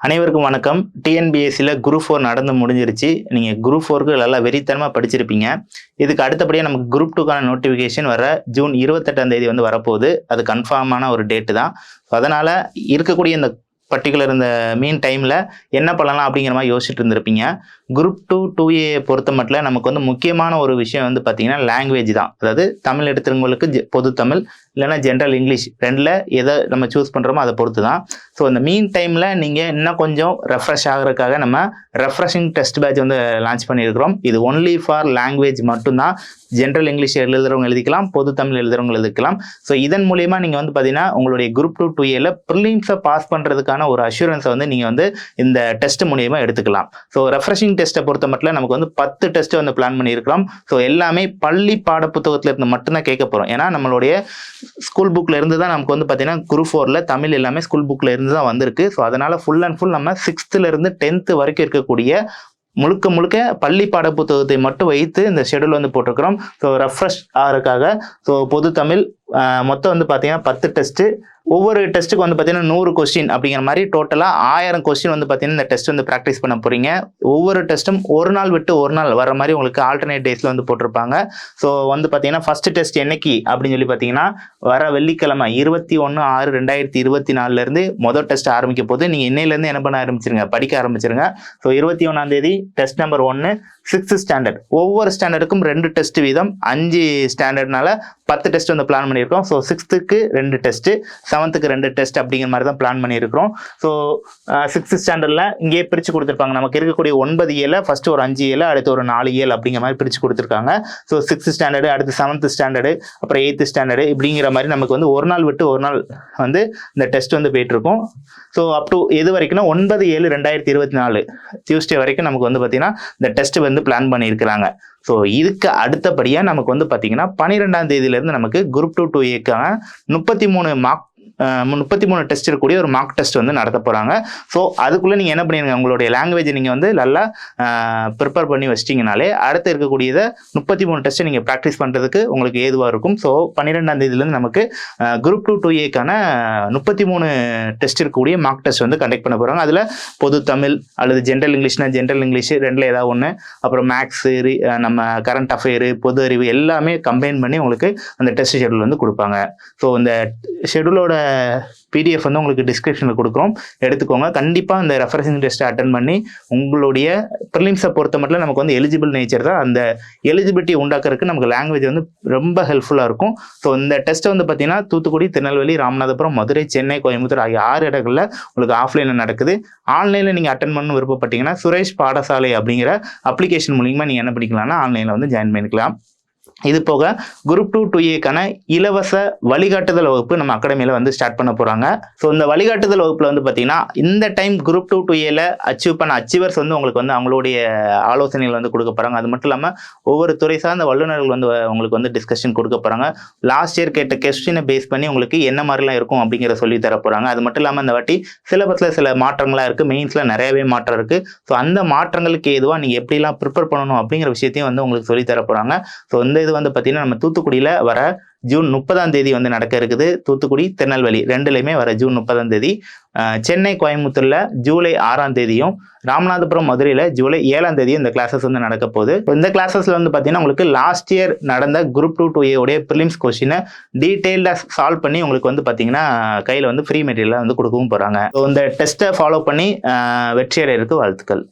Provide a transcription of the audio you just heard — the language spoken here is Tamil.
அனைவருக்கும் வணக்கம். டிஎன்பிஎஸ்சியில் குரூப் 4 நடந்து முடிஞ்சிருச்சு. நீங்கள் குரூப் 4க்கு நல்லா வெறித்தனமாக படிச்சிருப்பீங்க. இதுக்கு அடுத்தபடியாக நமக்கு குரூப் 2க்கான நோட்டிஃபிகேஷன் வர ஜூன் 28ஆம் தேதி வரப்போகுது. அது கன்ஃபார்மான ஒரு டேட்டு தான். அதனால் இருக்கக்கூடிய இந்த பர்டிகுலர் இந்த மீன் டைமில் என்ன பண்ணலாம் அப்படிங்கிற மாதிரி யோசிச்சுட்டு இருந்திருப்பீங்க. குரூப் 2 2A பொறுத்த மட்டும் நமக்கு முக்கியமான ஒரு விஷயம் பார்த்தீங்கன்னா லாங்குவேஜ் தான். அதாவது தமிழ் எடுத்துறவங்களுக்கு பொது தமிழ் இல்லைன்னா ஜென்ரல் இங்கிலீஷ் ரெண்டில் எதை நம்ம சூஸ் பண்ணுறோமோ அதை பொறுத்து தான். ஸோ இந்த மீன் டைமில் நீங்கள் இன்னும் கொஞ்சம் ரெஃப்ரெஷ் ஆகிறதுக்காக நம்ம ரெஃப்ரெஷிங் டெஸ்ட் பேட்ச் லான்ச் பண்ணியிருக்கிறோம். இது ஒன்லி ஃபார் லாங்குவேஜ் மட்டும்தான். ஜென்ரல் இங்கிலீஷ் எழுதுறவங்க எழுதிக்கலாம், பொது தமிழ் எழுதுறவங்க எழுதிக்கலாம். ஸோ இதன் மூலியமாக நீங்கள் பார்த்தீங்கன்னா உங்களுடைய குரூப் 2 2Aல ப்ரிலிம்ஸை பாஸ் பண்ணுறதுக்கான ஒரு அஷூரன்ஸை நீங்கள் இந்த டெஸ்ட் மூலியமாக எடுத்துக்கலாம். ஸோ ரெஃப்ரெஷிங் டெஸ்ட்டை பொறுத்த மட்டும் நமக்கு 10 டெஸ்ட் பிளான் பண்ணியிருக்கிறோம். ஸோ எல்லாமே பள்ளி பாட புத்தகத்தில் இருந்து மட்டும்தான் கேட்க போகிறோம். ஏன்னா நம்மளுடைய ஸ்கூல் புக்கில் இருந்து தான் நமக்கு பார்த்தீங்கன்னா குரூப் 4ல தமிழ் எல்லாமே ஸ்கூல் புக்கில் இருந்து தான் வந்திருக்கு. ஸோ அதனால் ஃபுல் அண்ட் ஃபுல் நம்ம 6th இருந்து 10th வரைக்கும் இருக்கக்கூடிய முழுக்க பள்ளி பாட புத்தகத்தை மட்டும் வைத்து இந்த ஷெடியூல் போட்டிருக்கிறோம். ஸோ ரெஃப்ரெஷ் ஆகிறதுக்காக. ஸோ பொது தமிழ் மொத்தம் பார்த்தீங்கன்னா 10 டெஸ்ட்டு. ஒவ்வொரு டெஸ்ட்டுக்கு பார்த்தீங்கன்னா 100 கொஸ்டின் அப்படிங்கிற மாதிரி டோட்டலாக 1000 கொஸ்டின் பார்த்தீங்கன்னா இந்த டெஸ்ட் ப்ராக்டிஸ் பண்ண போகிறீங்க. ஒவ்வொரு டெஸ்ட்டும் ஒரு நாள் விட்டு ஒரு நாள் வர மாதிரி உங்களுக்கு ஆல்டர்னேட் டேஸில் போட்டிருப்பாங்க. ஸோ பார்த்தீங்கன்னா ஃபர்ஸ்ட் டெஸ்ட் என்னைக்கு அப்படின்னு சொல்லி பார்த்தீங்கன்னா வர வெள்ளிக்கிழமை 21/6/2024 மொதல் டெஸ்ட் ஆரம்பிக்க போது. நீங்கள் இன்னையிலேருந்து என்ன பண்ண ஆரம்பிச்சிருங்க, படிக்க ஆரம்பிச்சிருங்க. ஸோ 21ஆம் தேதி டெஸ்ட் நம்பர் 1 6th ஸ்டாண்டர்ட். ஒவ்வொரு ஸ்டாண்டர்டுக்கும் 2 டெஸ்ட் வீதம், 5 ஸ்டாண்டர்ட்னால 10 டெஸ்ட் பிளான் பண்ணியிருக்கோம். So 6th 2 test, 7th 2 test அப்படிங்கிற மாதிரி தான் பிளான் பண்ணியிருக்கிறோம். ஸோ 6th ஸ்டாண்டர்டில் இங்கேயே பிரித்து கொடுத்துருப்பாங்க. நமக்கு இருக்கக்கூடிய 9 ஏல ஃபஸ்ட்டு ஒரு 5 ஏல, அடுத்து ஒரு 4 ஏல் அப்படிங்கிற மாதிரி பிரித்து கொடுத்துருக்காங்க. ஸோ 6th ஸ்டாண்டர்டு, அடுத்து 7th ஸ்டாண்டர்டு, அப்புறம் 8th ஸ்டாண்டர்டு இப்படிங்கிற மாதிரி நமக்கு ஒரு நாள் விட்டு ஒரு நாள் இந்த டெஸ்ட் போயிட்டுருக்கும். ஸோ அப் டு எது வரைக்கும்னா 9/7/2024 டியூஸ்டே வரைக்கும் நமக்கு பார்த்தீங்கன்னா இந்த டெஸ்ட் பிளான் பண்ணியிருக்கிறாங்க. ஸோ இதுக்கு அடுத்தபடியாக நமக்கு பார்த்தீங்கன்னா 12ஆம் தேதியிலேருந்து நமக்கு குரூப் 2 2Aக்கான 33 டெஸ்ட் இருக்கக்கூடிய ஒரு மார்க் டெஸ்ட் நடத்த போகிறாங்க. ஸோ அதுக்குள்ளே நீங்கள் என்ன பண்ணிடுங்க, உங்களுடைய லாங்குவேஜ் நீங்கள் நல்லா ப்ரிப்பேர் பண்ணி வச்சிட்டிங்கனாலே அடுத்து இருக்கக்கூடியதை 33 டெஸ்ட்டை நீங்கள் ப்ராக்டிஸ் பண்ணுறதுக்கு உங்களுக்கு ஏதுவாக இருக்கும். ஸோ 12ஆம் தேதியிலேருந்து நமக்கு குரூப் 2 2Aக்கான 33 டெஸ்ட் இருக்கக்கூடிய மார்க் டெஸ்ட் கண்டக்ட் பண்ண போகிறாங்க. அதில் பொது தமிழ் அல்லது ஜென்ரல் இங்கிலீஷ்னா ஜென்ரல் இங்கிலீஷ் ரெண்டில் ஏதாவது ஒன்று, அப்புறம் மேக்ஸு, நம்ம கரண்ட் அஃபேரு, பொது அறிவு எல்லாமே கம்பைன் பண்ணி உங்களுக்கு அந்த டெஸ்ட் ஷெடியூல் கொடுப்பாங்க. ஸோ இந்த ஷெடியூலோட PDF உங்களுக்கு டிஸ்கிரிப்ஷனில் கொடுக்குறோம், எடுத்துக்கோங்க. கண்டிப்பாக இந்த ரெஃப்ரெஷிங் டெஸ்ட்டை அட்டன் பண்ணி உங்களுடைய ப்ரிலிம்ஸை பொறுத்த மட்டும் நமக்கு எலிஜிபிள் நேச்சர் தான். அந்த எலிஜிபிலிட்டி உண்டாக்குறதுக்கு நமக்கு லாங்குவேஜ் ரொம்ப ஹெல்ப்ஃபுல்லாக இருக்கும். ஸோ இந்த டெஸ்ட்டை பார்த்தீங்கன்னா தூத்துக்குடி, திருநெல்வேலி, ராமநாதபுரம், மதுரை, சென்னை, கோயம்புத்தூர் ஆகிய 6 இடங்களில் உங்களுக்கு ஆஃப்லைனில் நடக்குது. ஆன்லைனில் நீங்கள் அட்டன் பண்ண விருப்பப்பட்டீங்கன்னா சுரேஷ் பாடசாலை அப்படிங்கிற அப்ளிகேஷன் மூலியமாக நீங்கள் என்ன பண்ணிக்கலாம்னா ஆன்லைனில் ஜாயின் பண்ணிக்கலாம். இது போக குரூப் 2 2Aக்கான இலவச வழிகாட்டுதல் வகுப்பு நம்ம அகாடமியில் ஸ்டார்ட் பண்ண போகிறாங்க. ஸோ இந்த வழிகாட்டுதல் வகுப்பில் பார்த்தீங்கன்னா இந்த டைம் குரூப் 2 2Aல அச்சீவ் பண்ண அச்சீவர்ஸ் உங்களுக்கு அவங்களுடைய ஆலோசனைகள் கொடுக்க போகிறாங்க. அது மட்டும் இல்லாமல் ஒவ்வொரு துறை சார்ந்த வல்லுநர்கள் உங்களுக்கு டிஸ்கஷன் கொடுக்க போகிறாங்க. லாஸ்ட் இயர் கேட்ட கொஸ்டினை பேஸ் பண்ணி உங்களுக்கு என்ன மாதிரிலாம் இருக்கும் அப்படிங்கிற சொல்லி தர போகிறாங்க. அது மட்டும் இல்லாமல் இந்த வாட்டி சிலபஸில் சில மாற்றங்களாக இருக்குது, மெயின்ஸில் நிறையவே மாற்றம் இருக்குது. ஸோ அந்த மாற்றங்களுக்கு ஏதுவாக நீங்கள் எப்படிலாம் ப்ரிப்பேர் பண்ணணும் அப்படிங்கிற விஷயத்தையும் உங்களுக்கு சொல்லி தர போகிறாங்க. ஸோ இந்த இது பார்த்தீங்கன்னா நம்ம தூத்துக்குடியில் வர ஜூன் 30ஆம் தேதி நடக்க இருக்குது. தூத்துக்குடி, திருநெல்வேலி ரெண்டுலையுமே வர ஜூன் 30ஆம் தேதி, சென்னை, கோயம்புத்தூர்ல ஜூலை 6ஆம் தேதியும், ராமநாதபுரம், மதுரையில் ஜூலை 7ஆம் தேதியும் இந்த கிளாஸஸ் நடக்க போகுது. இந்த கிளாஸஸ்ல பார்த்தீங்கன்னா உங்களுக்கு லாஸ்ட் இயர் நடந்த குரூப் 2 2A உடைய ப்ரிலிம்ஸ் கொஸ்டினை டீட்டெயில்டாக சால்வ் பண்ணி உங்களுக்கு பார்த்தீங்கன்னா கையில் ஃப்ரீ மெட்டீரியலாக கொடுக்கவும் போகிறாங்க. ஸோ இந்த டெஸ்ட்டை ஃபாலோ பண்ணி வெற்றியடைறதுக்கு வாழ்த்துக்கள்.